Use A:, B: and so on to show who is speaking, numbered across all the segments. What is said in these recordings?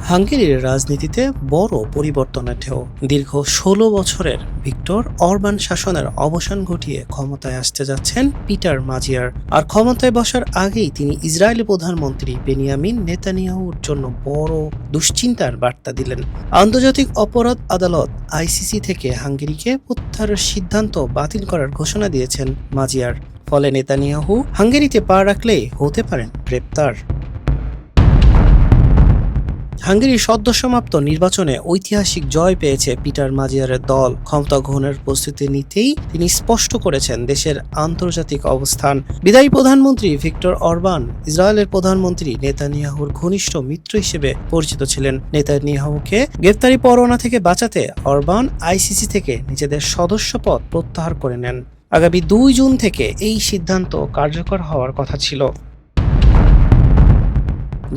A: হাঙ্গেরির রাজনীতিতে বড় পরিবর্তনের ঢেউ। দীর্ঘ ১৬ বছরের ভিক্টর অরবান শাসনের অবসান ঘটিয়ে ক্ষমতায় আসতে যাচ্ছেন পিটার মাজিয়ার। আর ক্ষমতায় বসার আগেই তিনি ইসরায়েলি প্রধানমন্ত্রী বেনিয়ামিন নেতানিয়াহুর জন্য বড় দুশ্চিন্তার বার্তা দিলেন। আন্তর্জাতিক অপরাধ আদালত আইসিসি থেকে হাঙ্গেরিকে প্রত্যাহারের সিদ্ধান্ত বাতিল করার ঘোষণা দিয়েছেন মাজিয়ার। ফলে নেতানিয়াহু হাঙ্গেরিতে পা রাখলে হতে পারেন গ্রেপ্তার। হাঙ্গেরির সদ্যসমাপ্ত নির্বাচনে ঐতিহাসিক জয় পেয়েছে পিটার মাজিয়ারের দল। ক্ষমতা গ্রহণের প্রস্তুতি নিতেই তিনি স্পষ্ট করেছেন দেশের আন্তর্জাতিক অবস্থান। বিদায়ী প্রধানমন্ত্রী ভিক্টর অরবান ইসরায়েলের প্রধানমন্ত্রী নেতানিয়াহুর ঘনিষ্ঠ মিত্র হিসেবে পরিচিত ছিলেন। নেতানিয়াহুকে গ্রেফতারি পরোয়ানা থেকে বাঁচাতে অরবান আইসিসি থেকে নিজেদের সদস্যপদ প্রত্যাহার করে নেন। আগামী ২ জুন থেকে এই সিদ্ধান্ত কার্যকর হওয়ার কথা ছিল।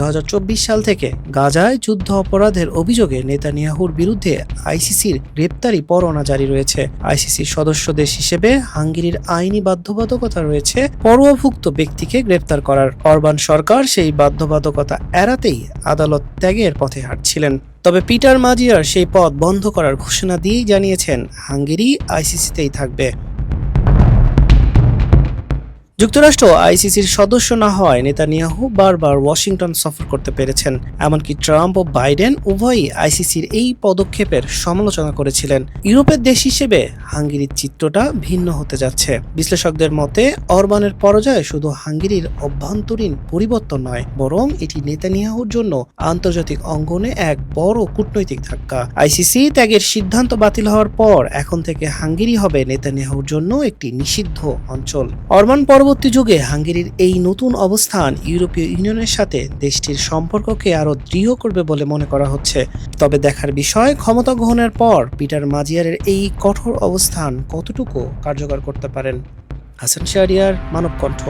A: ২০২৪ সাল থেকে গাজায় যুদ্ধ অপরাধের অভিযোগে নেতানিয়াহুর বিরুদ্ধে আইসিসির গ্রেপ্তারি পরোয়ানা জারি রয়েছে। আইসিসির সদস্য দেশ হিসেবে হাঙ্গেরির আইনি বাধ্যবাধকতা রয়েছে পরোয়াভুক্ত ব্যক্তিকে গ্রেপ্তার করার। অরবান সরকার সেই বাধ্যবাধকতা এড়াতেই আদালত ত্যাগের পথে হাঁটছিলেন। তবে পিটার মাজিয়ার সেই পথ বন্ধ করার ঘোষণা দিয়েই জানিয়েছেন হাঙ্গেরি আইসিসিতেই থাকবে। যুক্তরাষ্ট্র আইসিসির সদস্য না হওয়ায় নেতানিয়াহু বারবার ওয়াশিংটন সফর করতে পেরেছেন। এমনকি ট্রাম্প ও বাইডেন উভয়ই আইসিসির এই পদক্ষেপের সমালোচনা করেছিলেন। ইউরোপের দেশ হিসেবে হাঙ্গেরির চিত্রটা ভিন্ন হতে যাচ্ছে। বিশ্লেষকদের মতে অরবানের পরাজয় শুধু হাঙ্গেরির অভ্যন্তরীণ পরিবর্তন নয়, বরং এটি নেতানিয়াহুর জন্য আন্তর্জাতিক অঙ্গনে এক বড় কূটনৈতিক ধাক্কা। আইসিসি ত্যাগের সিদ্ধান্ত বাতিল হওয়ার পর এখন থেকে হাঙ্গেরি হবে নেতানিয়াহুর জন্য একটি নিষিদ্ধ অঞ্চল। অরবান পরবর্তী যুগে হাঙ্গেরির এই নতুন অবস্থান ইউরোপীয় ইউনিয়নের সাথে দেশটির সম্পর্ককে আরও দৃঢ় করবে বলে মনে করা হচ্ছে। তবে দেখার বিষয় ক্ষমতা গ্রহণের পর পিটার মাজিয়ারের এই কঠোর অবস্থান কতটুকু কার্যকর করতে পারেন। হাসান শাহরিয়ার, মানব কণ্ঠ।